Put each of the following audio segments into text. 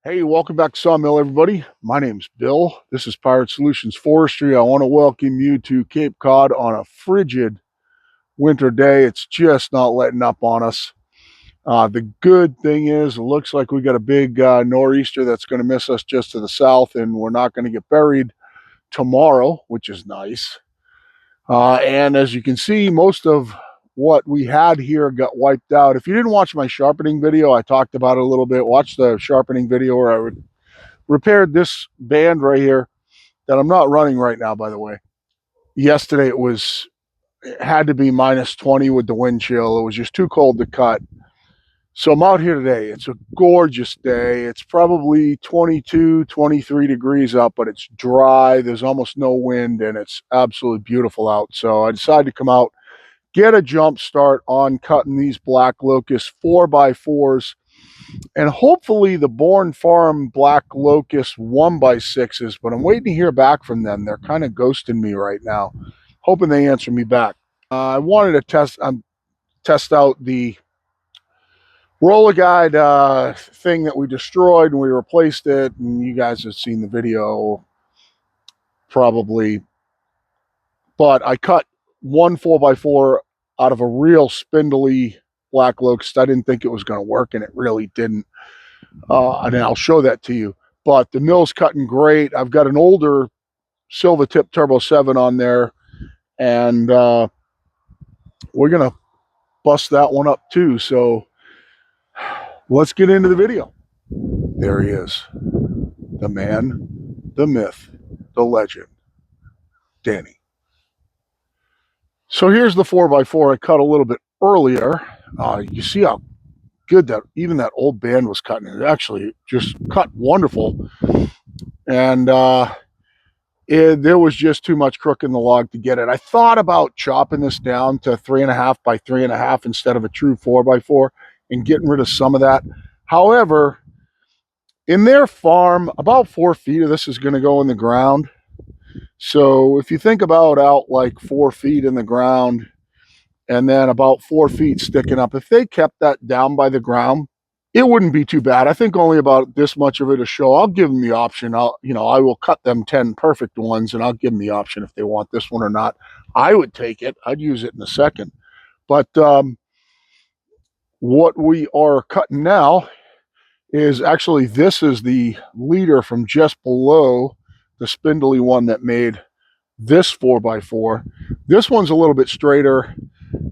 Hey, welcome back to Sawmill, everybody. My name's Bill. This is Pirate Solutions Forestry. I want to welcome you to Cape Cod on a frigid winter day. It's just not letting up on us. The good thing is, it looks like we got a big nor'easter that's going to miss us just to the south, and we're not going to get buried tomorrow, which is nice. And as you can see, most of what we had here got wiped out. If you didn't watch my sharpening video, I talked about it a little bit. Watch the sharpening video where I repaired this band right here that I'm not running right now, by the way. Yesterday it had to be minus 20 with the wind chill. It was just too cold to cut. So I'm out here today. It's a gorgeous day. It's probably 22, 23 degrees out, but it's dry. There's almost no wind, and it's absolutely beautiful out. So I decided to come out, get a jump start on cutting these Black Locust 4x4's, and hopefully the Bourne Farm Black Locust 1x6's, but I'm waiting to hear back from them. They're kind of ghosting me right now, hoping they answer me back. I wanted to test out the roller guide thing that we destroyed, and we replaced it, and you guys have seen the video probably. But I cut one 4x4 out of a real spindly Black Locust. I didn't think it was going to work, and it really didn't. And I'll show that to you. But the mill's cutting great. I've got an older Silver Tip Turbo 7 on there, and we're going to bust that one up too. So let's get into the video. There he is, the man, the myth, the legend, Danny. So here's the 4x4 I cut a little bit earlier. You see how good that even that old band was cutting. It actually just cut wonderful. And there was just too much crook in the log to get it. I thought about chopping this down to 3.5 by 3.5 instead of a true 4x4 and getting rid of some of that. However, in their farm, about 4 feet of this is going to go in the ground. So if you think about out like 4 feet in the ground and then about 4 feet sticking up, if they kept that down by the ground, it wouldn't be too bad. I think only about this much of it to show. I'll give them the option. I will cut them 10 perfect ones, and I'll give them the option if they want this one or not. I would take it. I'd use it in a second. But what we are cutting now is actually, this is the leader from just below the spindly one that made this 4x4. This one's a little bit straighter.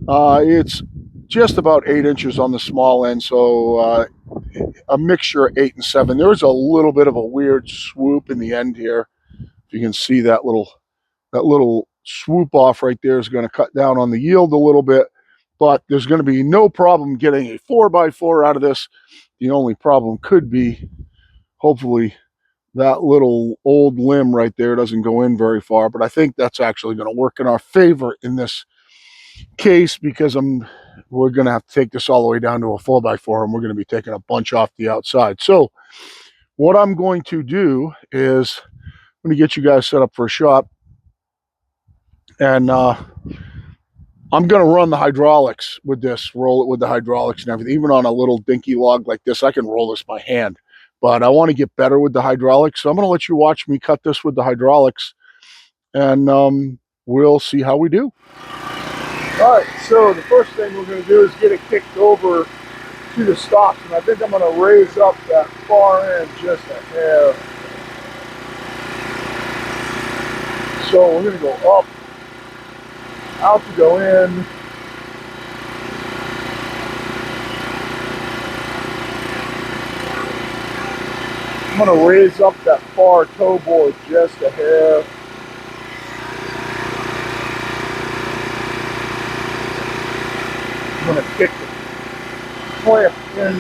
It's just about 8 inches on the small end, so a mixture of 8 and 7. There's a little bit of a weird swoop in the end here. If you can see that little swoop off right there is going to cut down on the yield a little bit, but there's going to be no problem getting a 4x4 out of this. The only problem could be, hopefully, that little old limb right there doesn't go in very far, but I think that's actually going to work in our favor in this case, because we're going to have to take this all the way down to a 4x4, and we're going to be taking a bunch off the outside. So what I'm going to do is I'm going to get you guys set up for a shot, and I'm going to run the hydraulics with this, roll it with the hydraulics and everything. Even on a little dinky log like this, I can roll this by hand, but I want to get better with the hydraulics. So I'm going to let you watch me cut this with the hydraulics, and we'll see how we do. All right, so the first thing we're going to do is get it kicked over to the stalks, and I think I'm going to raise up that far end just a hair. So we're going to go up, out to go in. I'm going to raise up that far toe board just a hair. I'm going to kick the clamp in,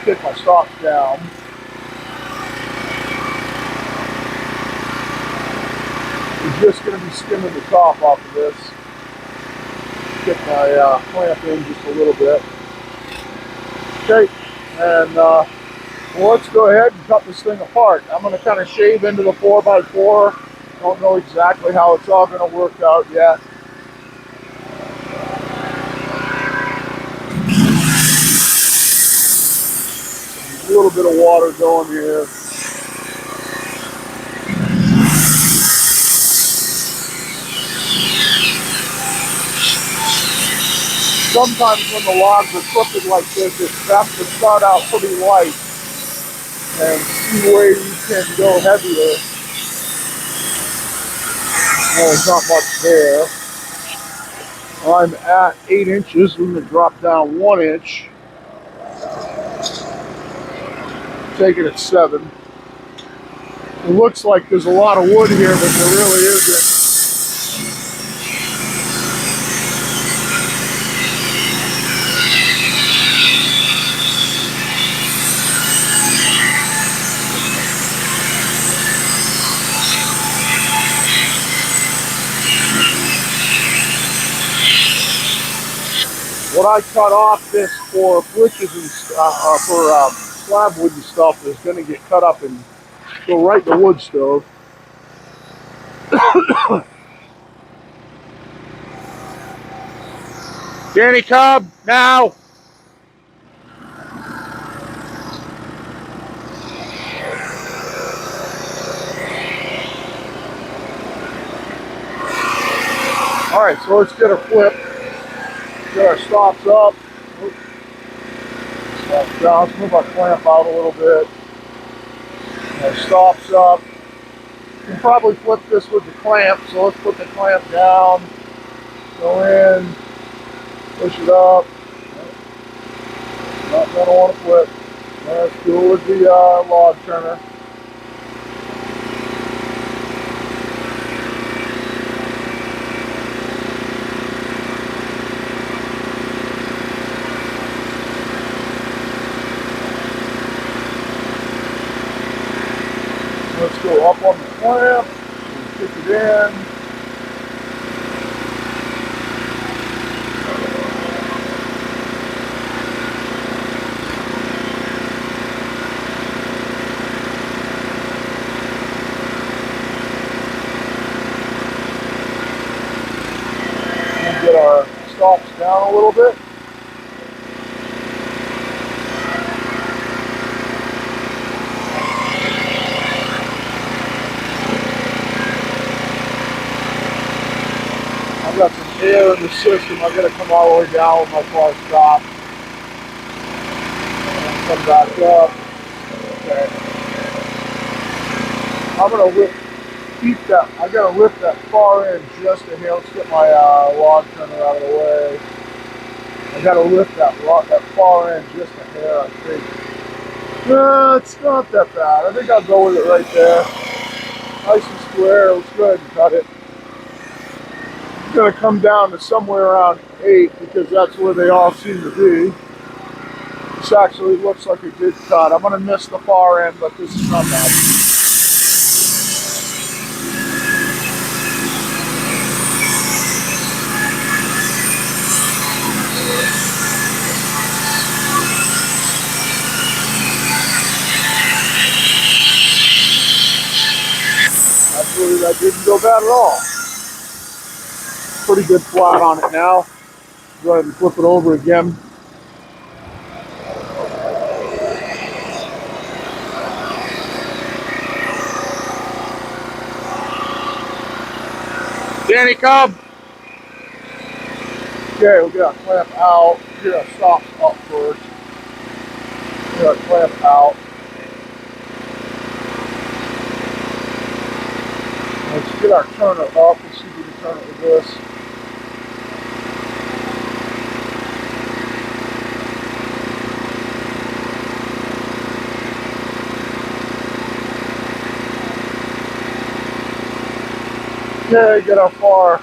kick my stalks down. We're just going to be skimming the top off of this. Kick my clamp in just a little bit. Okay, and well, let's go ahead and cut this thing apart. I'm going to kind of shave into the 4x4. Don't know exactly how it's all going to work out yet. A little bit of water going here. Sometimes when the logs are crooked like this, it's best to start out pretty light and see where you can go heavier. Well, there's not much there. I'm at 8 inches. We're going to drop down 1 inch. Take it at 7. It looks like there's a lot of wood here, but there really isn't. What I cut off this for flitches and for slab wood and stuff is going to get cut up and go right in the wood stove. Danny Cobb, now! Alright, so let's get a flip. Get our stops up. Stops down. Let's move our clamp out a little bit. Our stops up. You can probably flip this with the clamp, so let's put the clamp down. Go in. Push it up. Not going to want to flip. Let's go with the log turner. Let's go up on the clamp and kick it in. And get our stops down a little bit. I've got some air in the system. I've got to come all the way down with my car stop. And come back up. Okay. I'm going to keep that. I got to lift that far end just a hair. Let's get my log turner out of the way. I got to lift that far end just a hair, I think. No, it's not that bad. I think I'll go with it right there. Nice and square. Let's go ahead and cut it. Going to come down to somewhere around 8 because that's where they all seem to be. This actually looks like a good cut. I'm going to miss the far end, but this is not bad. Actually, that didn't go bad at all. Pretty good flat on it now. Go ahead and flip it over again. Danny Cobb. Okay, we'll get our clamp out. Get our stops up first. Get our clamp out. Let's get our turner up. Let's see if we can turn it with this. Okay, get our far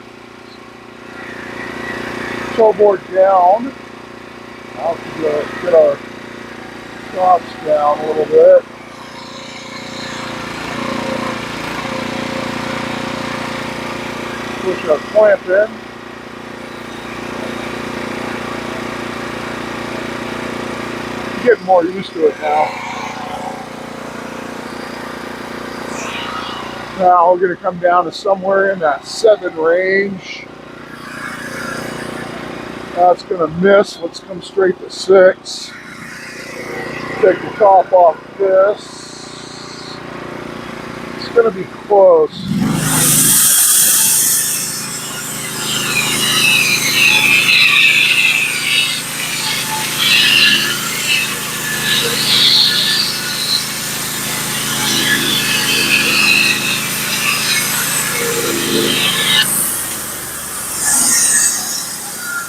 toe board down. Now get our stops down a little bit. Push our clamp in. I'm getting more used to it now. Now we're going to come down to somewhere in that 7 range. That's going to miss. Let's come straight to 6. Take the top off this. It's going to be close.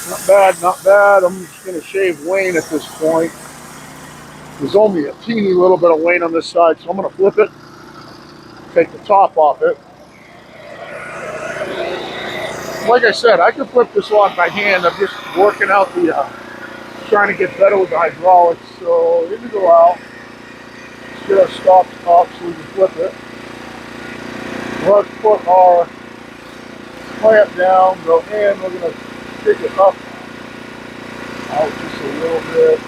Not bad, not bad. I'm just going to shave wane at this point. There's only a teeny little bit of wane on this side, so I'm going to flip it, take the top off it. Like I said, I can flip this log by hand. I'm just working out the, trying to get better with the hydraulics. So in to go out. Let's get our stops up so we can flip it. Let's put our clamp down, go in. We're going to pick it up out just a little bit.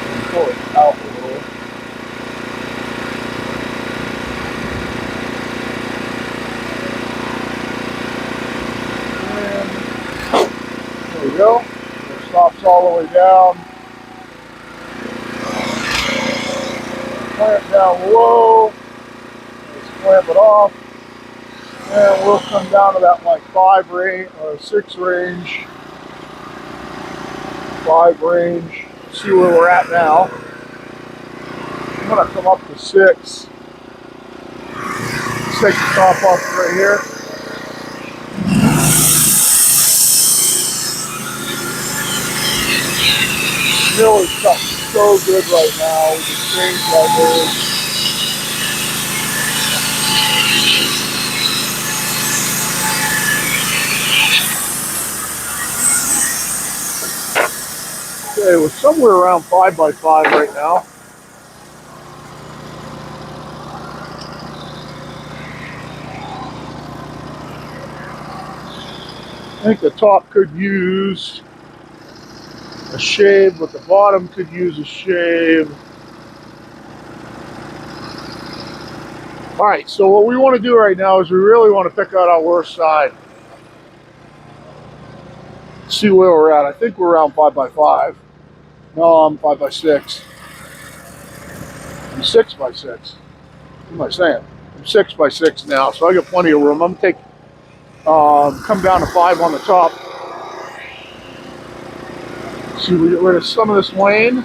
And pull it out a little. And there we go. It stops all the way down. Clamp down low. Let's clamp it off. And we'll come down to that like 5 range or 6 range. 5 range. See where we're at now. I'm going to come up to 6. Let's take the top off right here. Mill is cutting so good right now with the change lever. Okay, we're somewhere around 5x5 right now. I think the top could use a shave, but the bottom could use a shave. Alright, so what we want to do right now is we really want to pick out our worst side. See where we're at. I think we're around 5x5. No, I'm 5x6. I'm 6x6. What am I saying? I'm 6x6 now, so I got plenty of room. I'm going to take, come down to 5 on the top. See, we get rid of some of this wane.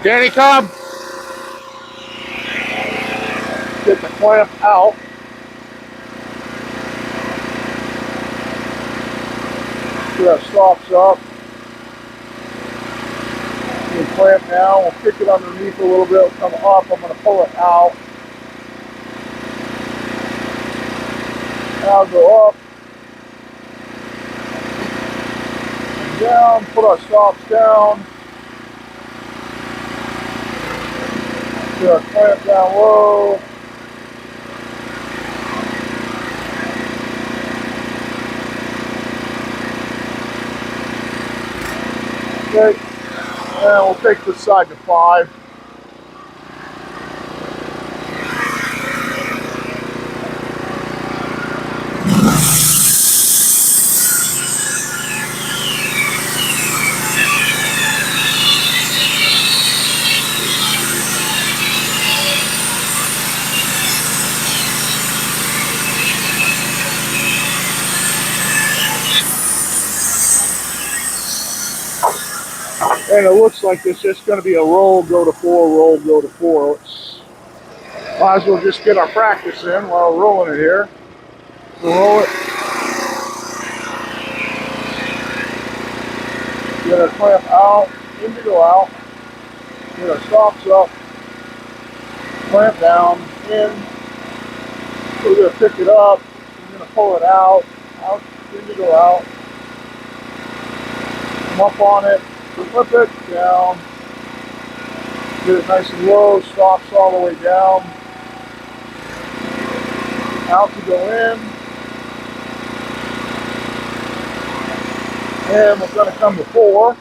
Danny, come! Get the clamp out. Get our stops up. We'll clamp down. We'll kick it underneath a little bit. It'll come up. I'm going to pull it out. Now go up. And down. Put our stops down. Get our clamp down low. Okay, and we'll take this side to 5. And it looks like it's just going to be a roll, go to 4, roll, go to 4. Might as well just get our practice in while we're rolling it here. We'll roll it. Get our clamp out, in to go out. Get our stops up. Clamp down, in. We're going to pick it up. We're going to pull it out, indigo out, come up on it, flip it down, get it nice and low, stops all the way down, out to go in, and we're going to come to 4.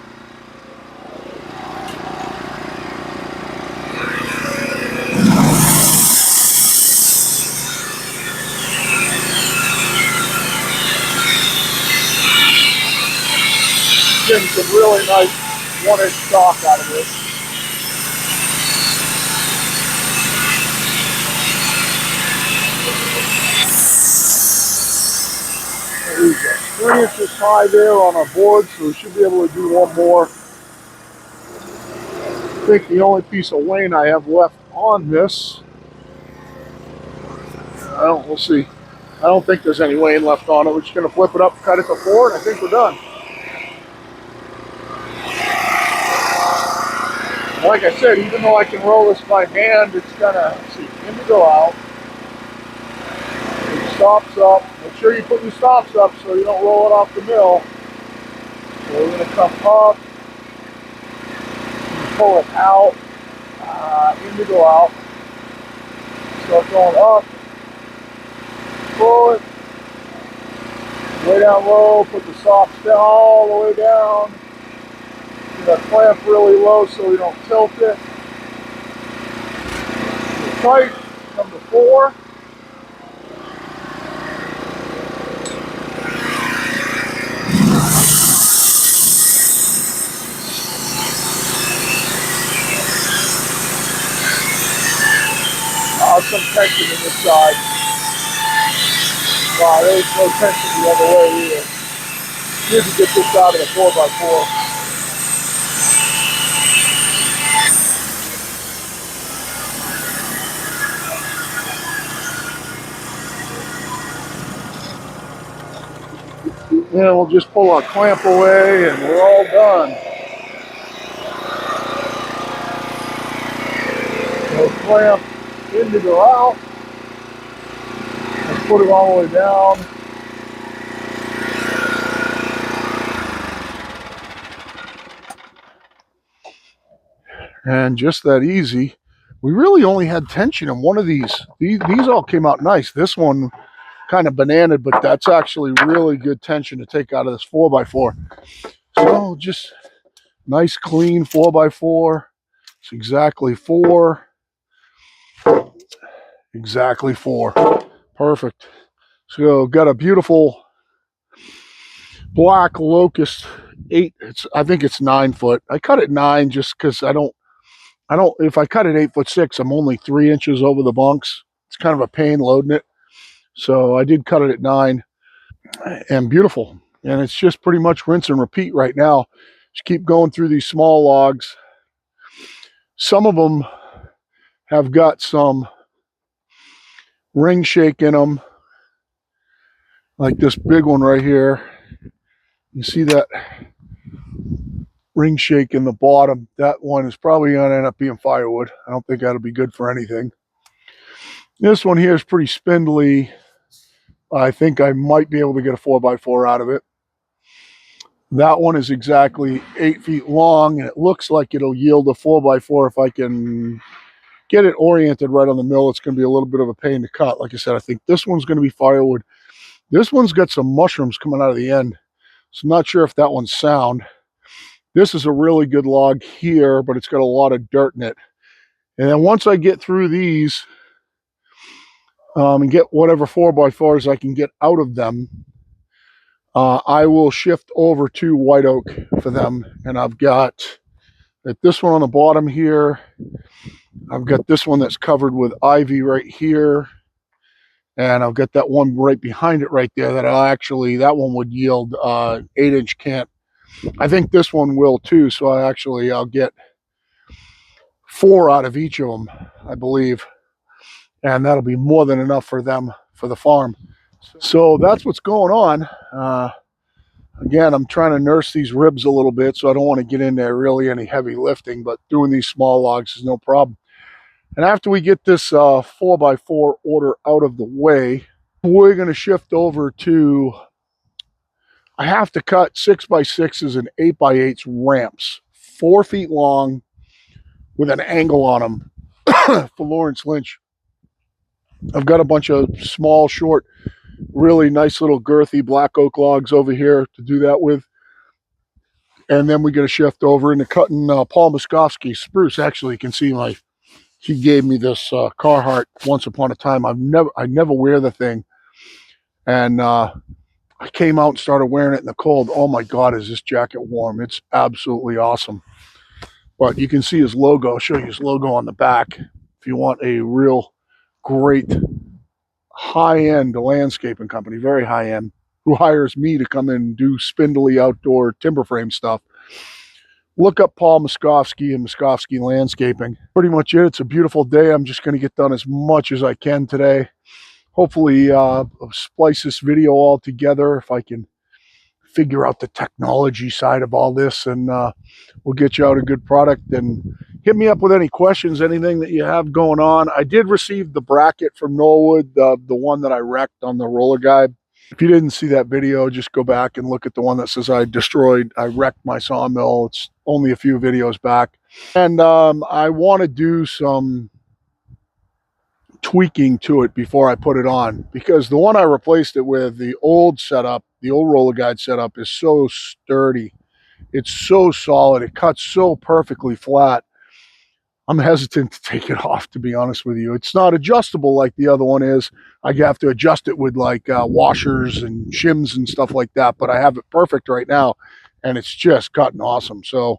Getting some really nice 1-inch stock out of this. There we go. 3 inches high there on our board, so we should be able to do one more. I think the only piece of wane I have left on this, we'll see. I don't think there's any wane left on it. We're just going to flip it up, cut it to 4, and I think we're done. Like I said, even though I can roll this by hand, it's gonna, indigo out. It stops up. Make sure you put your stops up so you don't roll it off the mill. So we're gonna come up, pull it out, indigo out. Start going up, pull it, way down low, put the stops down all the way down. Get our clamp really low so we don't tilt it. Tight, come to 4. Some tension in this side. Wow, there's no tension the other way either. Need to get this out of the 4x4. Then we'll just pull our clamp away and we're all done. So clamp, indigo out. Let's put it all the way down. And just that easy. We really only had tension in one of these. These all came out nice. This one kind of bananaed, but that's actually really good tension to take out of this 4x4. So just nice clean 4x4. It's exactly 4. Exactly 4. Perfect. So got a beautiful Black Locust 8. I think it's 9 foot. I cut it 9 just because I don't, if I cut it 8'6", I'm only 3 inches over the bunks. It's kind of a pain loading it. So I did cut it at 9, and beautiful. And it's just pretty much rinse and repeat right now. Just keep going through these small logs. Some of them have got some ring shake in them, like this big one right here. You see that ring shake in the bottom? That one is probably going to end up being firewood. I don't think that'll be good for anything. This one here is pretty spindly. I think I might be able to get a 4x4 out of it. That one is exactly 8 feet long, and it looks like it'll yield a 4x4 if I can get it oriented right on the mill. It's going to be a little bit of a pain to cut. Like I said, I think this one's going to be firewood. This one's got some mushrooms coming out of the end, so I'm not sure if that one's sound. This is a really good log here, but it's got a lot of dirt in it. And then once I get through these and get whatever 4x4s I can get out of them, I will shift over to white oak for them. And I've got this one on the bottom here. I've got this one that's covered with ivy right here. And I've got that one right behind it right there that that one would yield 8-inch cant. I think this one will too. So I'll get 4 out of each of them, I believe. And that'll be more than enough for them for the farm. So that's what's going on. Again, I'm trying to nurse these ribs a little bit, so I don't want to get in there really any heavy lifting, but doing these small logs is no problem. And after we get this 4x4 order out of the way, we're going to shift over to, I have to cut 6x6s and 8x8s ramps, 4 feet long with an angle on them for Lawrence Lynch. I've got a bunch of small, short, really nice little girthy black oak logs over here to do that with. And then we got to shift over into cutting Paul Moskovsky spruce. Actually, you can see he gave me this Carhartt once upon a time. I never wear the thing. And I came out and started wearing it in the cold. Oh my God, is this jacket warm? It's absolutely awesome. But you can see his logo. I'll show you his logo on the back. If you want a real great high-end landscaping company, very high-end, who hires me to come in and do spindly outdoor timber frame stuff, look up Paul Moskovsky and Moskovsky Landscaping. Pretty much it. It's a beautiful day. I'm just going to get done as much as I can today. Hopefully splice this video all together if I can figure out the technology side of all this, and we'll get you out a good product. And hit me up with any questions, anything that you have going on. I did receive the bracket from Norwood, the one that I wrecked on the roller guide. If you didn't see that video, just go back and look at the one that says I wrecked my sawmill. It's only a few videos back. And I want to do some tweaking to it before I put it on, because the one I replaced it with, the old setup, the old roller guide setup, is so sturdy. It's so solid. It cuts so perfectly flat. I'm hesitant to take it off, to be honest with you. It's not adjustable like the other one is. I have to adjust it with like washers and shims and stuff like that, but I have it perfect right now, and it's just cutting awesome. So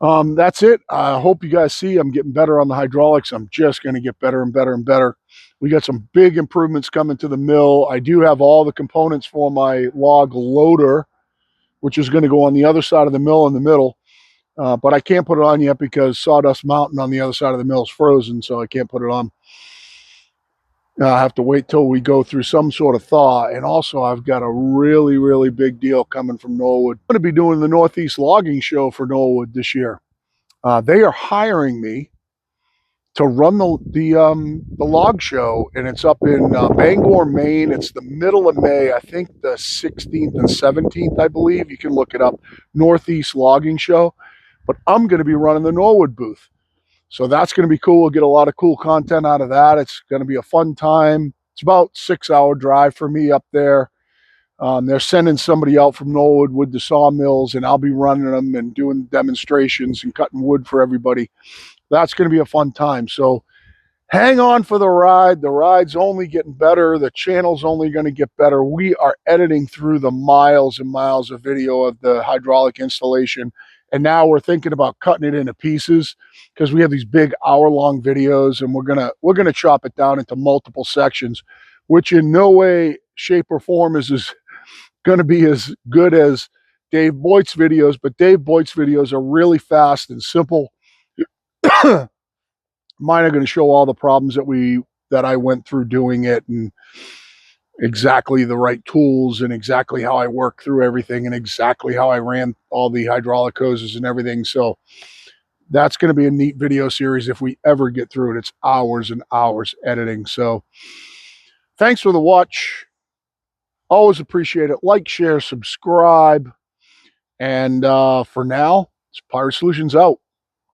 that's it. I hope you guys see I'm getting better on the hydraulics. I'm just going to get better and better and better. We got some big improvements coming to the mill. I do have all the components for my log loader, which is going to go on the other side of the mill in the middle. But I can't put it on yet because Sawdust Mountain on the other side of the mill is frozen, so I can't put it on. I have to wait till we go through some sort of thaw. And also, I've got a really, really big deal coming from Norwood. I'm going to be doing the Northeast Logging Show for Norwood this year. They are hiring me to run the log show, and it's up in Bangor, Maine. It's the middle of May, I think the 16th and 17th, I believe. You can look it up, Northeast Logging Show. But I'm going to be running the Norwood booth. So that's going to be cool. We'll get a lot of cool content out of that. It's going to be a fun time. It's about a 6-hour drive for me up there. They're sending somebody out from Norwood with the sawmills, and I'll be running them and doing demonstrations and cutting wood for everybody. That's going to be a fun time. So hang on for the ride. The ride's only getting better. The channel's only going to get better. We are editing through the miles and miles of video of the hydraulic installation. And now we're thinking about cutting it into pieces, because we have these big hour-long videos, and we're gonna chop it down into multiple sections, which in no way, shape, or form is going to be as good as Dave Boyd's videos. But Dave Boyd's videos are really fast and simple. Mine are going to show all the problems that I went through doing it, and exactly the right tools, and exactly how I worked through everything, and exactly how I ran all the hydraulic hoses and everything. So that's going to be a neat video series if we ever get through it. It's hours and hours editing. So thanks for the watch. Always appreciate it. Like, share, subscribe. And for now, it's Pirate Solutions out.